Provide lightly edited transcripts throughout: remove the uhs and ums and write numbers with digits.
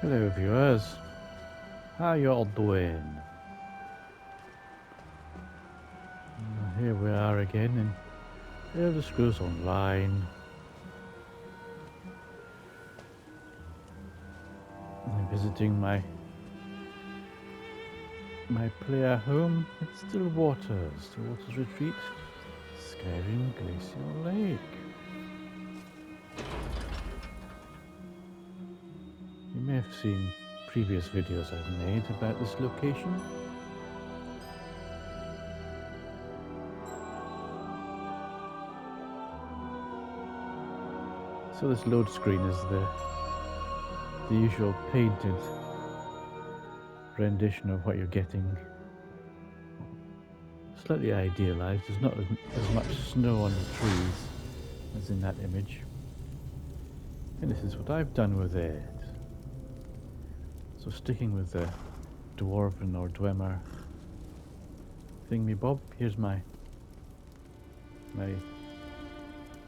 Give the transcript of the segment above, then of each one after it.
Hello viewers, how you all doing? Here we are again in Elder Scrolls Online. I'm visiting my player home at Stillwaters Retreat, Skyrim Glacial Lake. You may have seen previous videos I've made about this location. So this load screen is the usual painted rendition of what you're getting. Slightly idealized, there's not as much snow on the trees as in that image. And this is what I've done with it. So sticking with the Dwarven or Dwemer thingy-bob, here's my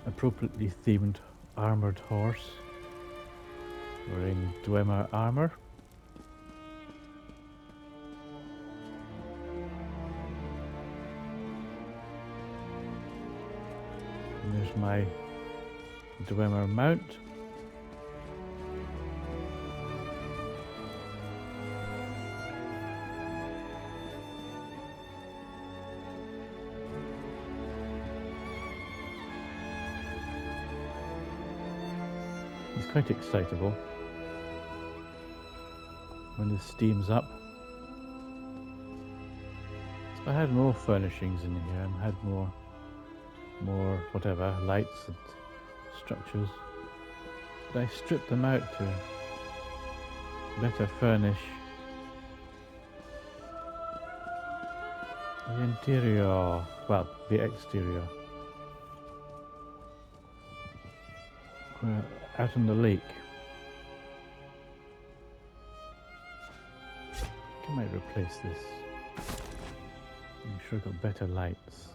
appropriately themed armoured horse wearing Dwemer armour. And there's my Dwemer mount. It's quite excitable when this steams up. So I had more furnishings in here, I had more whatever, lights and structures. But I stripped them out to better furnish the interior, well, the exterior. We're out on the lake. I might replace this. I'm sure I've got better lights.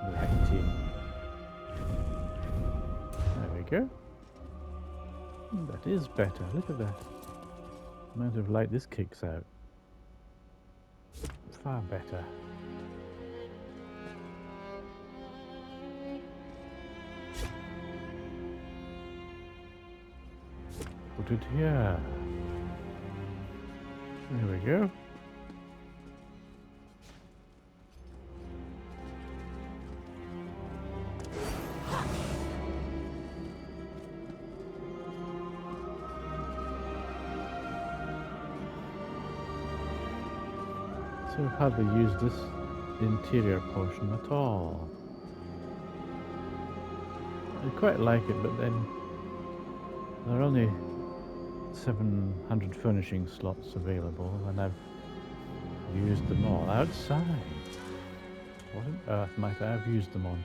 Lighting. There we go. That is better. Look at that. The amount of light this kicks out. Far better. Put it here. There we go. So I've hardly used this interior portion at all. I quite like it, but then there are only 700 furnishing slots available, and I've used them all outside. What on earth might I have used them on?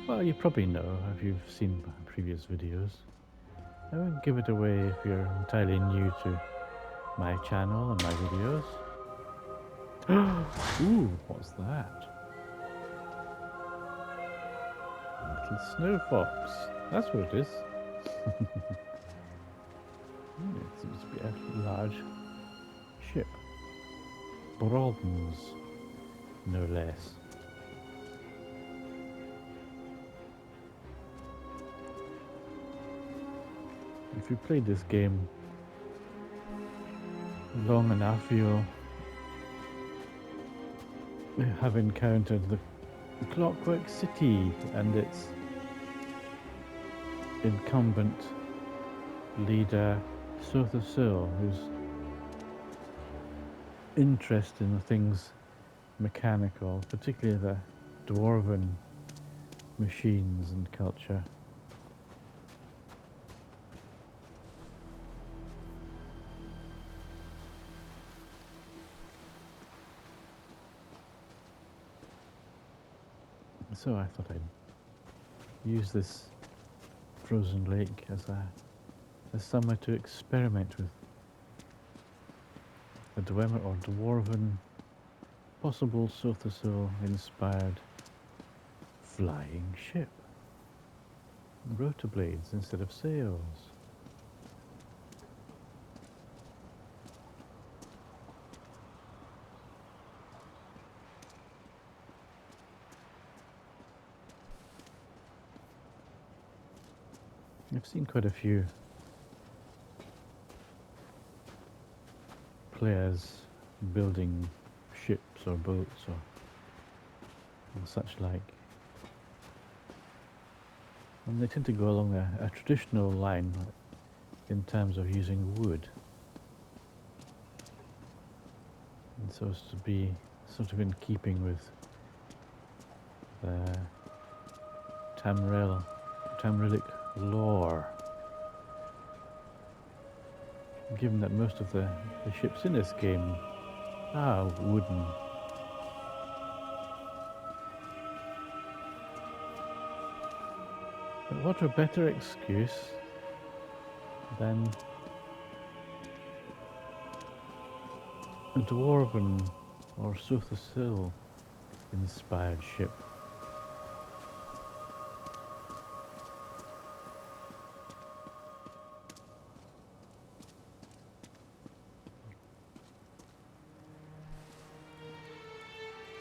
Well, you probably know if you've seen previous videos. I won't give it away if you're entirely new to my channel and my videos. Ooh, what's that? Little snow fox. That's what it is. It seems to be a large ship. Bronze, no less. If you played this game long enough, you'll have encountered the Clockwork City and its incumbent leader, Sotha Sil, whose interest in things mechanical, particularly the Dwarven machines and culture. So I thought I'd use this frozen lake as somewhere to experiment with a Dwemer or Dwarven, possible Sotha Sil inspired flying ship. Rotor blades instead of sails. I've seen quite a few players building ships or boats or such like, and they tend to go along a traditional line in terms of using wood, and so as to be sort of in keeping with the Tamrillic lore, given that most of the ships in this game are wooden. But what a better excuse than a Dwarven or Sotha Sil inspired ship.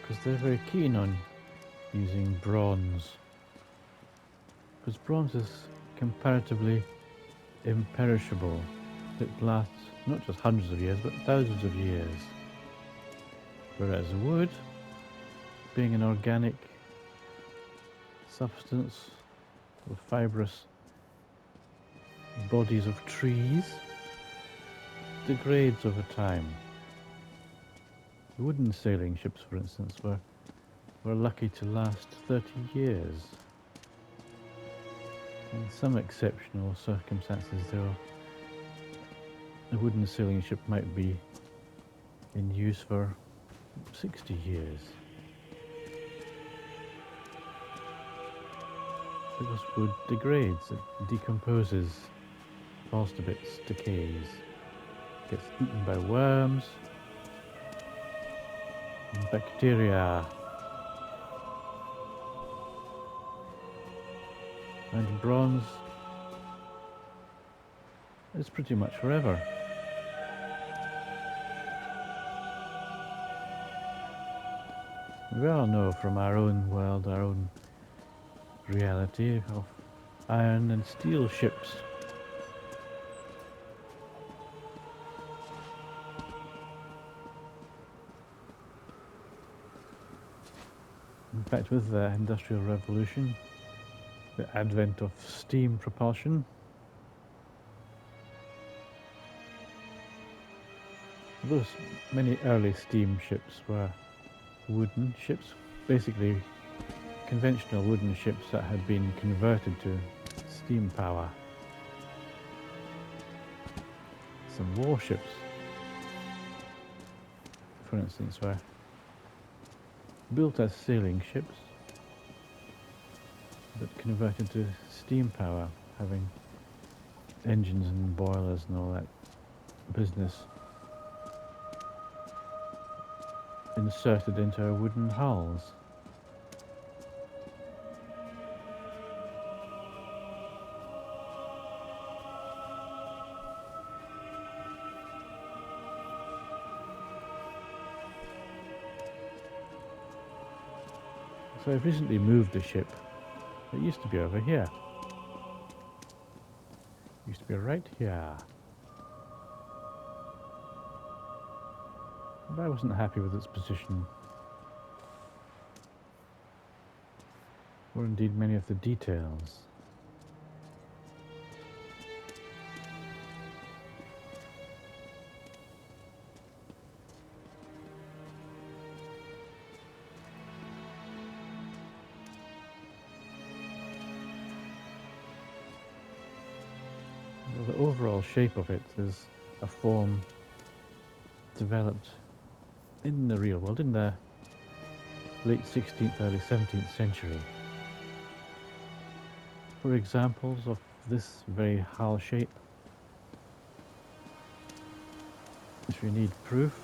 Because they're very keen on using bronze. Because bronze is comparatively imperishable. It lasts not just hundreds of years, but thousands of years. Whereas wood, being an organic substance with fibrous bodies of trees, degrades over time. The wooden sailing ships, for instance, were lucky to last 30 years. In some exceptional circumstances, though, a wooden sailing ship might be in use for 60 years. Because wood degrades, it decomposes, falls to bits, decays, gets eaten by worms, and bacteria, and bronze is pretty much forever. We all know from our own world, our own reality of iron and steel ships. In fact, with the Industrial Revolution, the advent of steam propulsion, those many early steam ships were wooden ships, basically conventional wooden ships that had been converted to steam power. Some warships, for instance, were built as sailing ships but converted to steam power, having engines and boilers and all that business inserted into our wooden hulls. So I've recently moved the ship. It used to be over here. It used to be right here. But I wasn't happy with its position, or indeed many of the details. Well, the overall shape of it is a form developed in the real world in the late 16th, early 17th century. For examples of this very hull shape, if you need proof,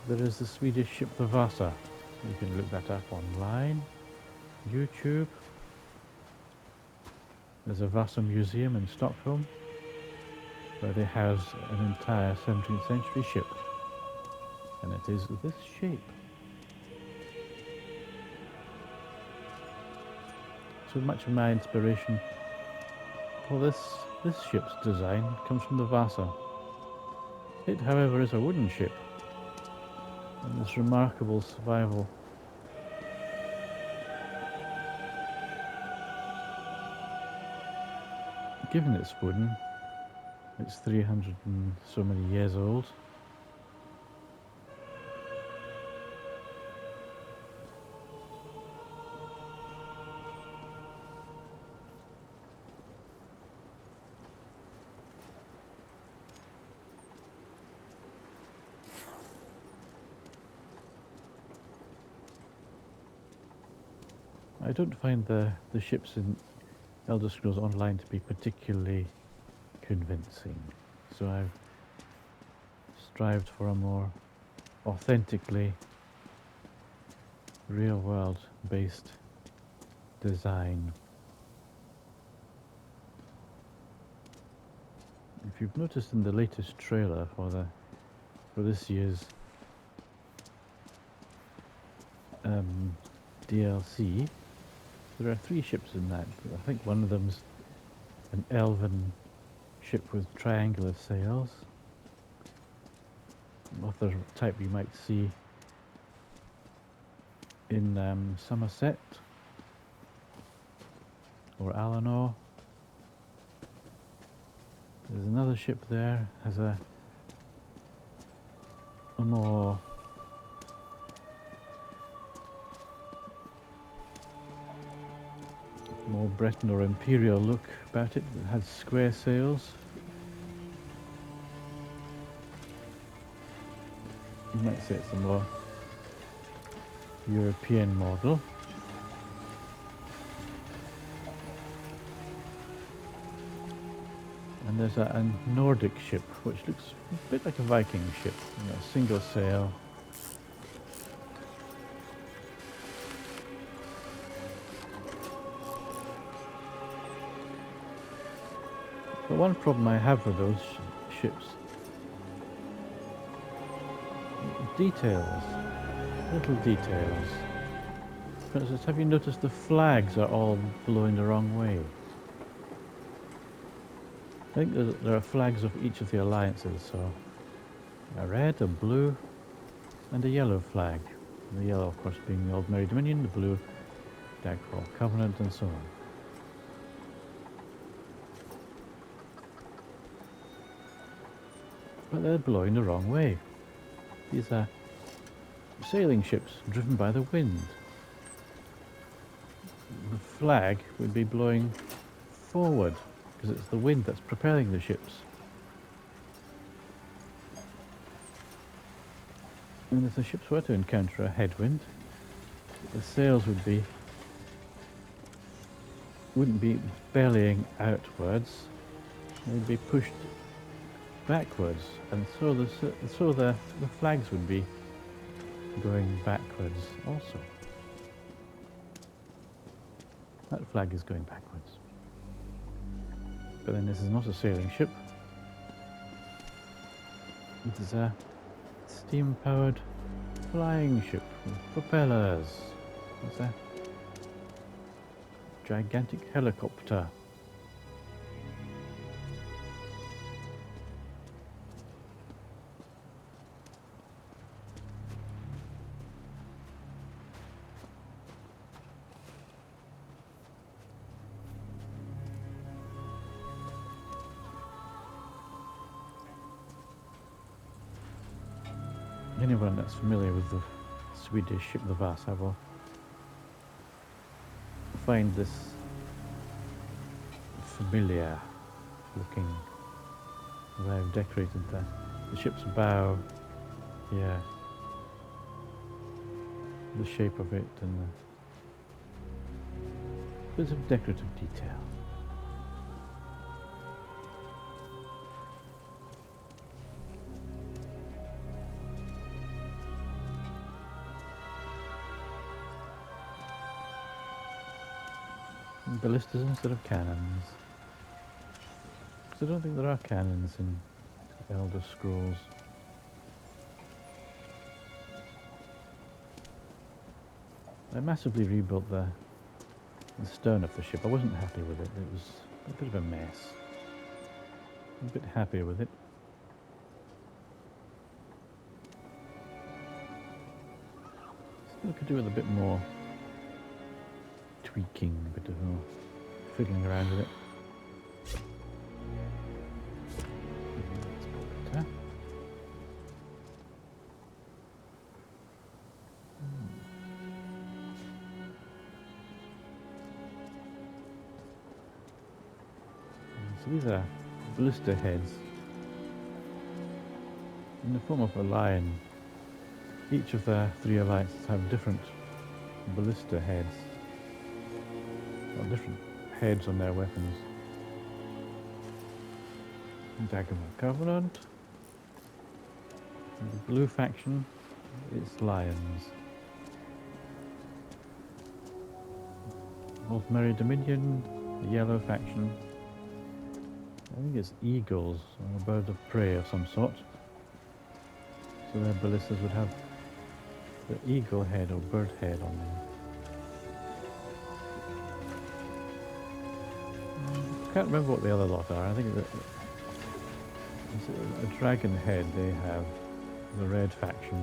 there is the Swedish ship the Vasa. You can look that up online, YouTube. There's a Vasa museum in Stockholm where they house an entire 17th century ship, and it is this shape. So much of my inspiration Well, this ship's design comes from the Vasa. It, however, is a wooden ship, and its remarkable survival. Given it's wooden, it's 300 and so many years old. I don't find the ships in Elder Scrolls Online to be particularly convincing, so I've strived for a more authentically real-world based design. If you've noticed in the latest trailer for this year's DLC, there are 3 ships in that. I think one of them's an elven ship with triangular sails. Another type you might see in Somerset or Alanor. There's another ship there, has a more Breton or Imperial look about it. It has square sails. You might say it's a more European model. And there's a Nordic ship, which looks a bit like a Viking ship, a single sail. But one problem I have with those ships, details, little details. For instance, have you noticed the flags are all blowing the wrong way? I think there are flags of each of the alliances, so a red, a blue, and a yellow flag. The yellow, of course, being the Old Merry Dominion, the blue, Dagfall Covenant, and so on. But they're blowing the wrong way. These are sailing ships driven by the wind. The flag would be blowing forward because it's the wind that's propelling the ships. And if the ships were to encounter a headwind, the sails wouldn't be bellying outwards, they'd be pushed backwards, and so the flags would be going backwards also. That flag is going backwards. But then this is not a sailing ship. It is a steam-powered flying ship with propellers. It's a gigantic helicopter. Anyone that's familiar with the Swedish ship the Vasa will find this familiar looking. I've decorated the ship's bow here, the shape of it, and the bits of decorative detail. Ballistas instead of cannons. Because I don't think there are cannons in Elder Scrolls. I massively rebuilt the the stern of the ship. I wasn't happy with it. It was a bit of a mess. I'm a bit happier with it. Still could do with a bit more tweaking, a bit of more fiddling around with it. That's a bit better. So these are ballista heads in the form of a lion. Each of the 3 alliances have different ballista heads, or different heads on their weapons. Daggermal Covenant. And the blue faction, it's lions. Old Merry Dominion, the yellow faction. I think it's eagles, or a bird of prey of some sort. So their ballistas would have the eagle head or bird head on them. I can't remember what the other lot are. I think it's a dragon head they have, the red faction.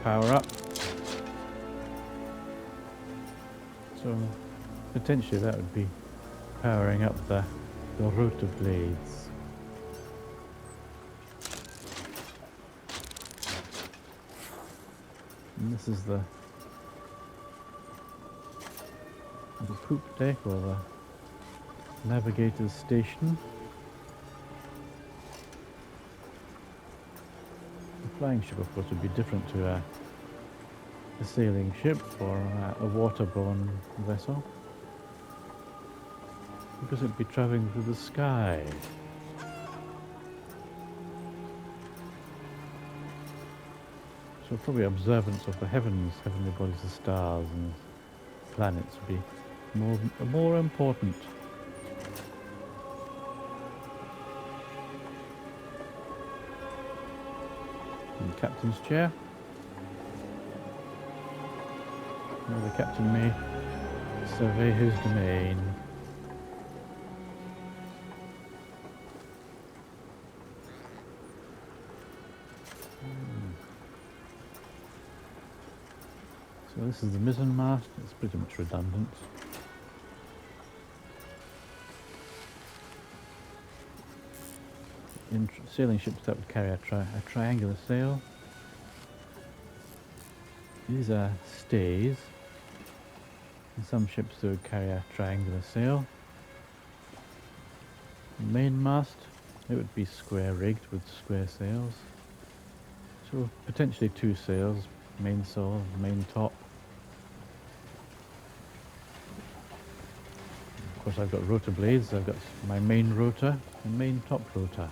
Power up. So potentially that would be powering up the rotor blades. And this is the poop deck, or the navigator's station. The flying ship, of course, would be different to a sailing ship or a waterborne vessel, because it'd be travelling through the sky. So probably observance of the heavens, heavenly bodies, the stars and planets would be more important. And the captain's chair. Now the captain may survey his domain. So this is the mizzen mast. It's pretty much redundant. In sailing ships that would carry a triangular sail. These are stays. In some ships they would carry a triangular sail. Main mast, it would be square rigged with square sails. So potentially 2 sails, mainsail, main top. Of course I've got rotor blades. I've got my main rotor and main top rotor.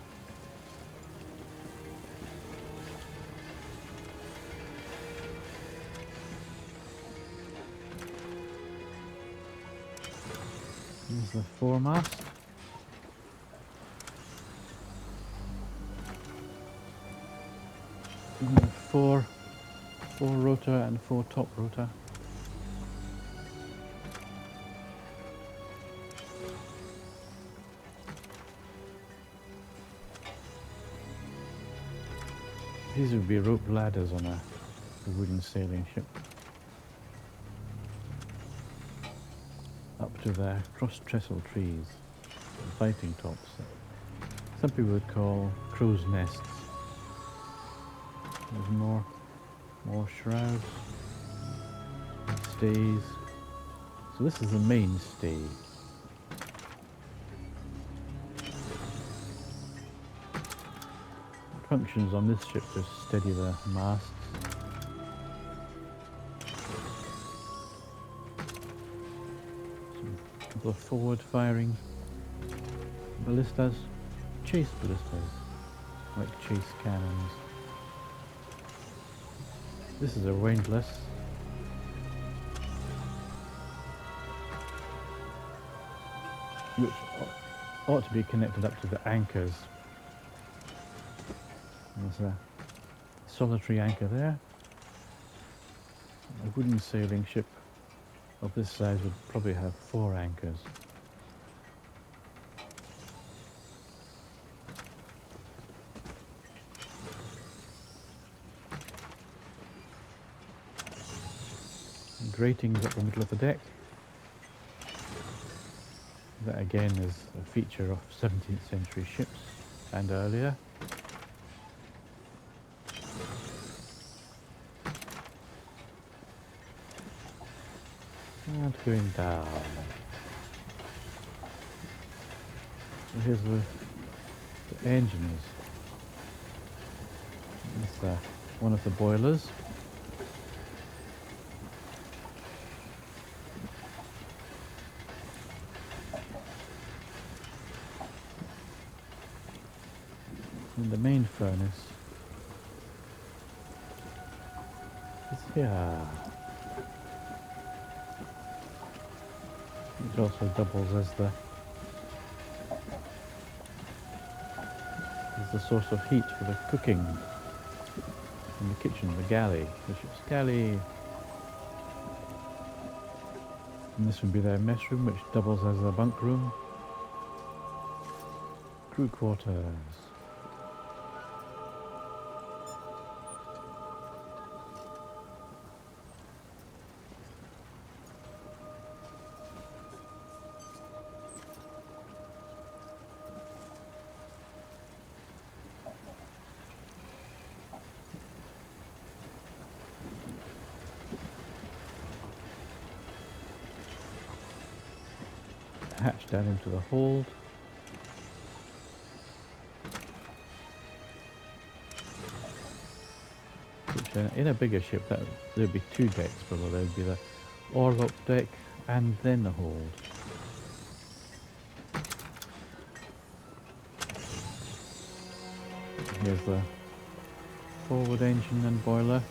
Here's the foremast. And 4 rotor and 4 top rotor. These would be rope ladders on a wooden sailing ship. Up to the cross-trestle trees, fighting tops. Some people would call crow's nests. There's more shrouds, stays. So this is the main stay. Functions on this ship to steady the masts. A couple of forward-firing ballistas, chase ballistas, like chase cannons. This is a windlass. Which ought to be connected up to the anchors. There's a solitary anchor there. wooden sailing ship of this size would probably have 4 anchors. Gratings up the middle of the deck. That again is a feature of 17th century ships and earlier. And going down. So here's the engines. It's one of the boilers. And the main furnace is here. It also doubles as the source of heat for the cooking in the kitchen, the galley, the ship's galley. And this would be their mess room, which doubles as a bunk room. Crew quarters. Hatch down into the hold. Which in a bigger ship there'd be 2 decks below. There'd be the orlop deck and then the hold. Here's the forward engine and boiler.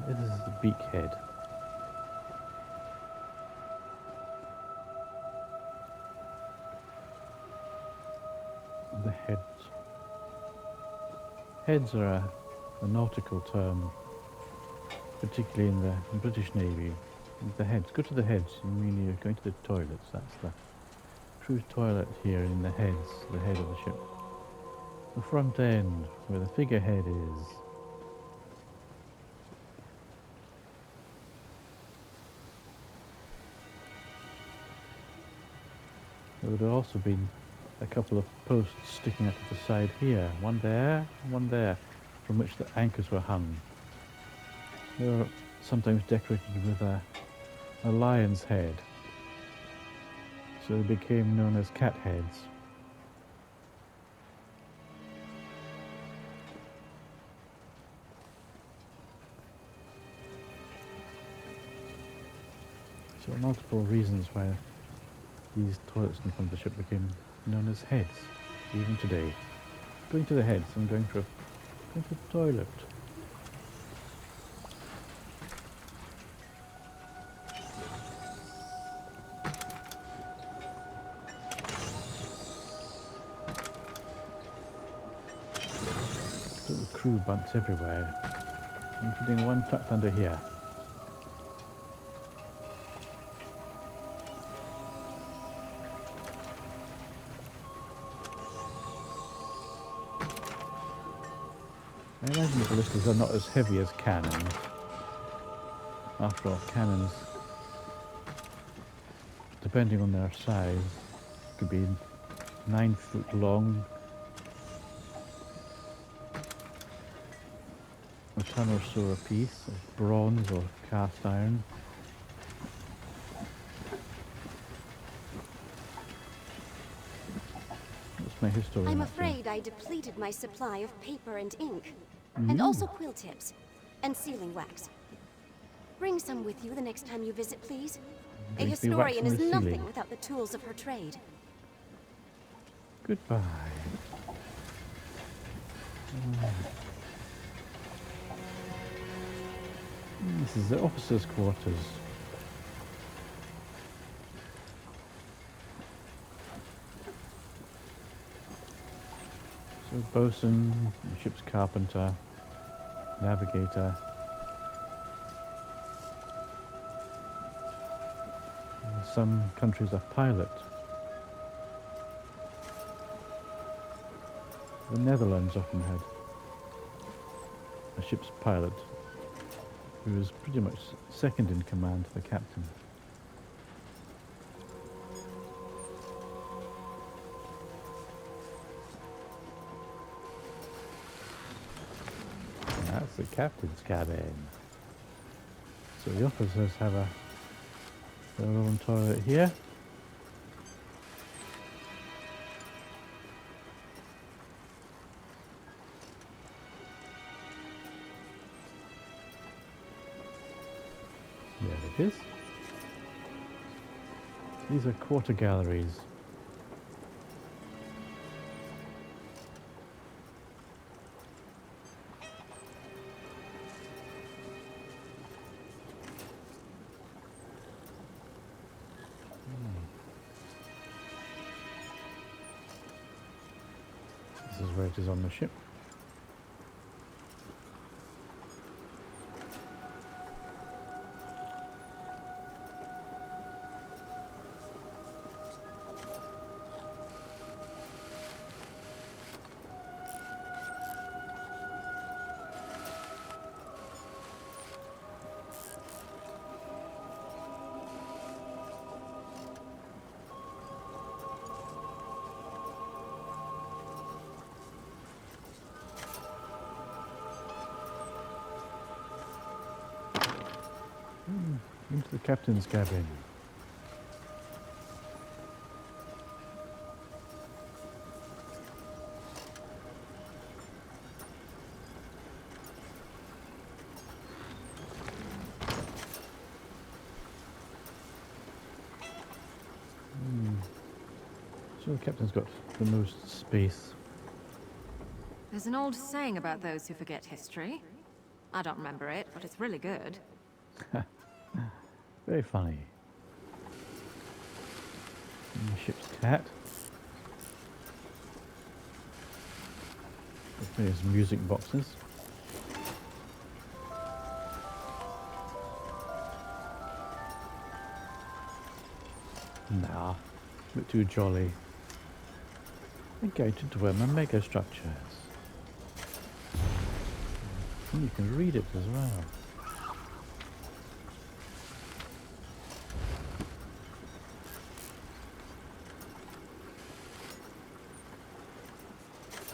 This is the beak head. The heads. Heads are a nautical term, particularly in the British Navy. The heads. Go to the heads. You mean you're going to the toilets. That's the crew's toilet here in the heads, the head of the ship. The front end, where the figurehead is. There would have also been a couple of posts sticking out of the side here. One there, from which the anchors were hung. They were sometimes decorated with a lion's head. So they became known as cat heads. So multiple reasons why these toilets in front of the ship became known as heads, even today. Going to the heads and going to the toilet. Little crew bunks everywhere, including one tucked under here. I imagine the ballistas are not as heavy as cannons. After all, cannons, depending on their size, could be 9 foot long, a ton or so a piece of bronze or cast iron. That's my history. I'm afraid I depleted my supply of paper and ink, and also quill tips, and sealing wax. Bring some with you the next time you visit, please. A historian is nothing without the tools of her trade. Goodbye. This is the officers' quarters. The bosun, the ship's carpenter, navigator. In some countries a pilot. The Netherlands often had a ship's pilot who was pretty much second in command to the captain. And that's the captain's cabin. So the officers have their own toilet here. There it is. These are quarter galleries. This is where it is on the ship. Into the captain's cabin. So the captain's got the most space. There's an old saying about those who forget history. I don't remember it, but it's really good. Very funny. And the ship's cat. There's music boxes. Nah, a bit too jolly. A guide to Dwemer mega structures. And you can read it as well.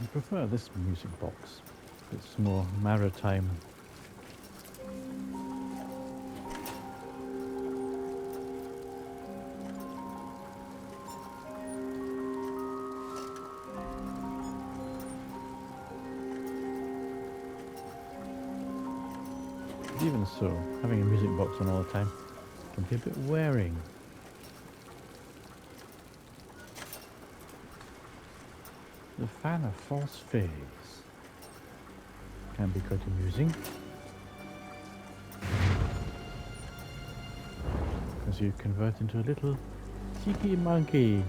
I prefer this music box. It's more maritime. But even so, having a music box on all the time can be a bit wearing. The fan of false phase can be quite amusing, as you convert into a little cheeky monkey.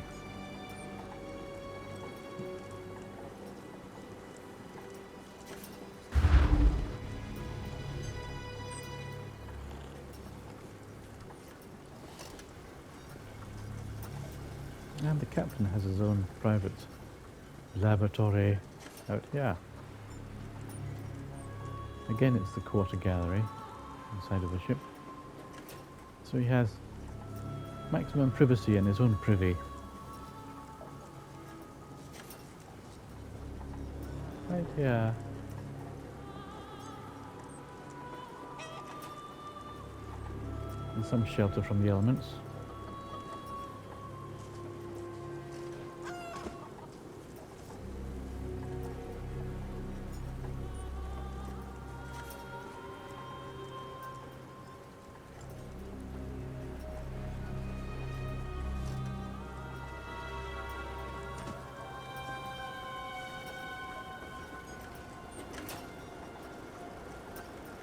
And the captain has his own private laboratory out here. Again, it's the quarter gallery inside of the ship. So he has maximum privacy in his own privy. Right here. And some shelter from the elements.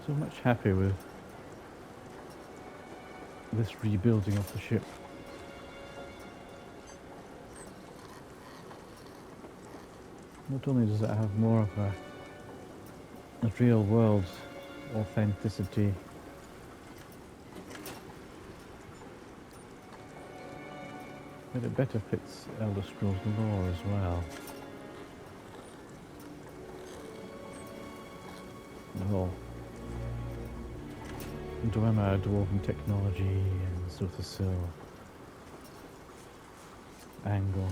So much happy with this rebuilding of the ship. Not only does it have more of a real world authenticity, but it better fits Elder Scrolls lore as well. Oh, Dwemer, dwarven technology, and Sotha Sil angle.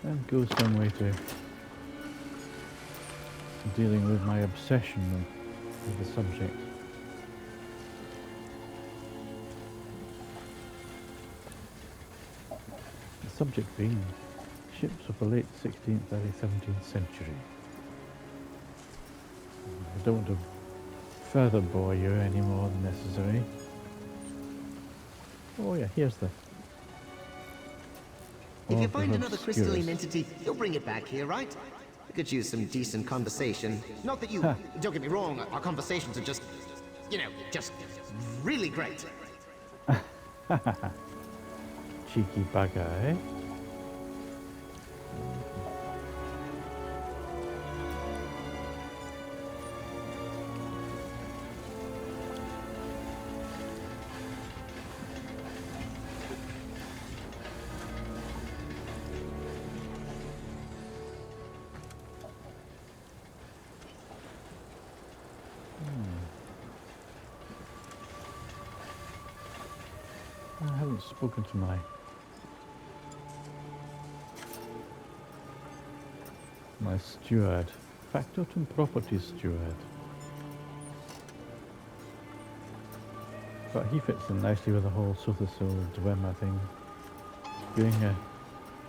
And goes some way to dealing with my obsession with the subject. The subject being ships of the late 16th, early 17th century. I don't want to further bore you any more than necessary. Oh yeah, here's the... If you find another crystalline entity, you'll bring it back here, right? We could use some decent conversation. Not that you... Don't get me wrong, our conversations are just... You know, just really great. Cheeky bugger, eh? I haven't spoken to my steward, factotum property steward. But he fits in nicely with the whole Sotha Sil Dwemer thing. Being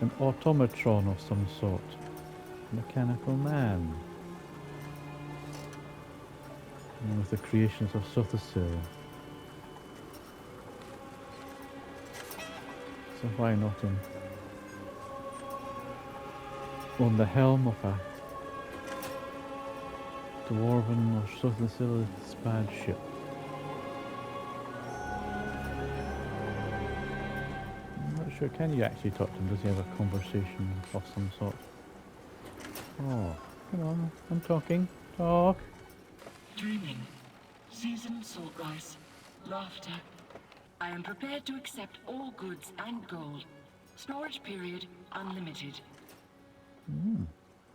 an automatron of some sort. Mechanical man. And with the creations of Sotha Sil. So why not him? On the helm of a dwarven or Sotha Sil inspired ship. I'm not sure, can you actually talk to him? Does he have a conversation of some sort? Oh, come on, I'm talking. Talk! Dreaming, seasoned salt rice, laughter. I am prepared to accept all goods and gold. Storage period unlimited.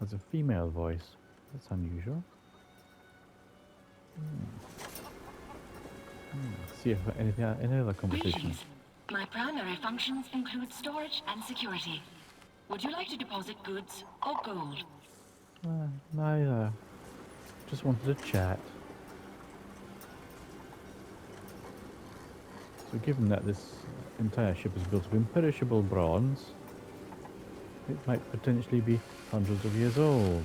Has a female voice. That's unusual. See if any other conversations. Greetings. My primary functions include storage and security. Would you like to deposit goods or gold? Neither. Just wanted to chat. So given that this entire ship is built of imperishable bronze, it might potentially be hundreds of years old.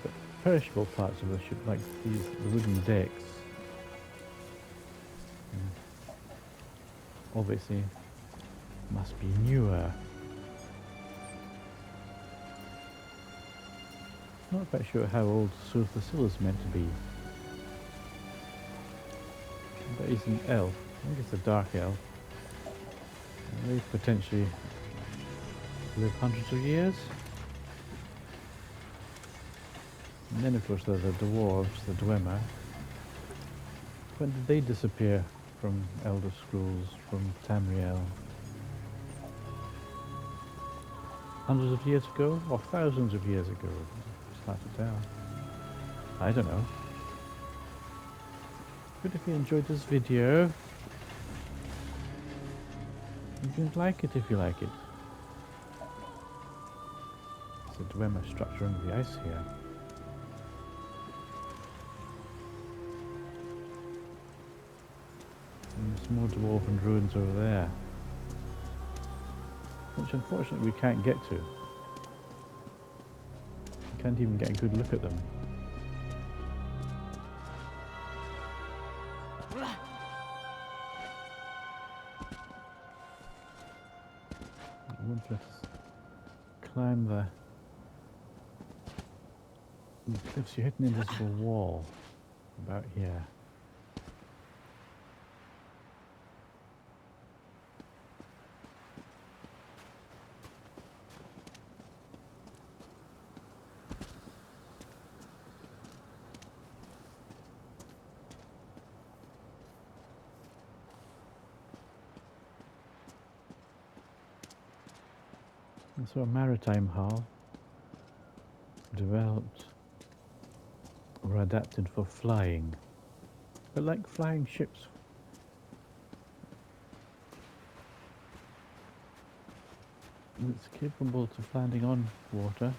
But perishable parts of the ship, like the wooden decks, obviously must be newer. Not quite sure how old Sotha Sil is meant to be. But he's an elf. I think it's a dark elf. And they potentially live hundreds of years. And then of course there are the dwarves, the Dwemer. When did they disappear from Elder Scrolls, from Tamriel? Hundreds of years ago? Or thousands of years ago? It's hard to tell. I don't know. Good if you enjoyed this video. You can like it if you like it. There's a Dwemer structure under the ice here. And there's more dwarven ruins over there. Which unfortunately we can't get to. We can't even get a good look at them. I won't let us climb the The cliffs, you hit an invisible wall about here. And so a maritime hull developed or adapted for flying, but like flying ships. It's capable of landing on water.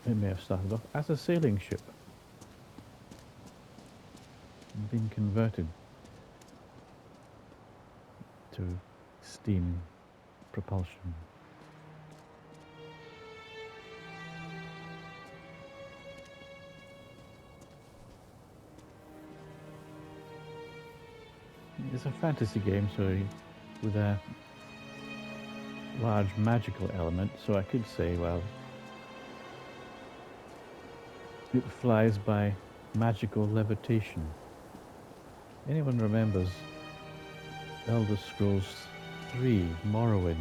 It may have started off as a sailing ship and been converted to steam propulsion. It's a fantasy game, so with a large magical element, so I could say, well, it flies by magical levitation. Anyone remembers Elder Scrolls 3 Morrowind?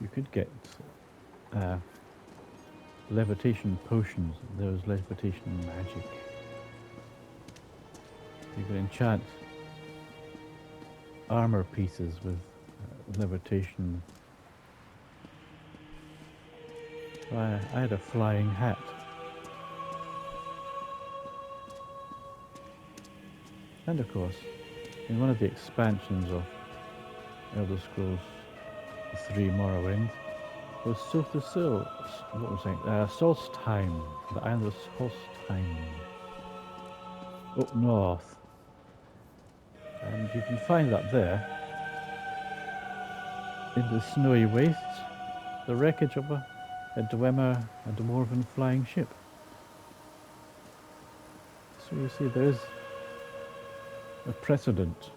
You could get levitation potions. There was levitation magic. You could enchant armor pieces with levitation. I had a flying hat. And of course, in one of the expansions of Elder Scrolls 3 Morrowind, was Sotha Sil, what was it? Solstheim, the island of Solstheim, up north. And you can find that there, in the snowy wastes, the wreckage of a Dwemer, a dwarven flying ship. So you see there is a precedent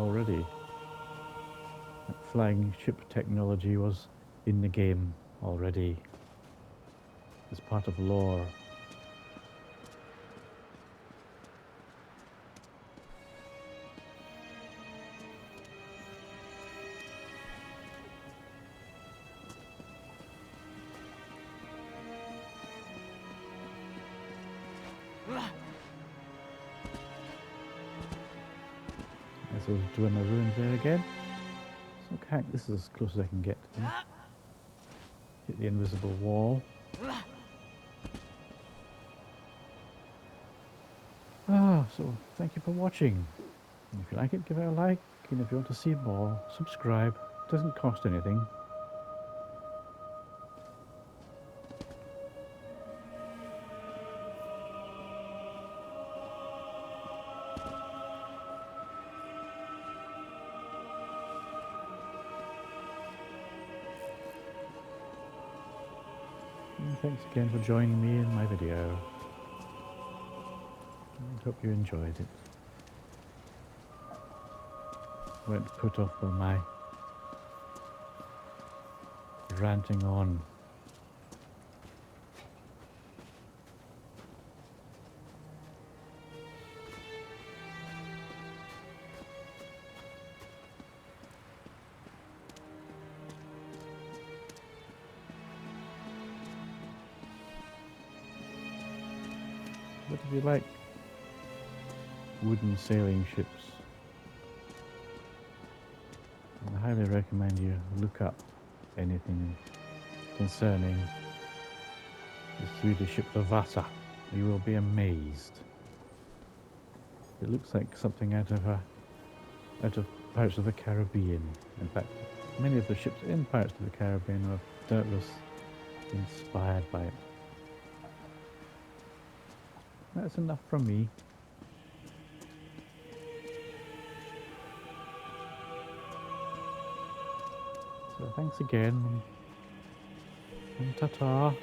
already. That flying ship technology was in the game already as part of lore. There's those Dwemer ruins there again. So this is as close as I can get to them. Hit the invisible wall. So thank you for watching. And if you like it, give it a like. And if you want to see more, subscribe. It doesn't cost anything. And thanks again for joining me in my video. I hope you enjoyed it. Weren't put off by my ranting on. But if you like wooden sailing ships, I highly recommend you look up anything concerning the Swedish ship the Vasa. You will be amazed. It looks like something out of Pirates of the Caribbean. In fact, many of the ships in Pirates of the Caribbean are doubtless inspired by it. That's enough from me. So thanks again, and ta-ta.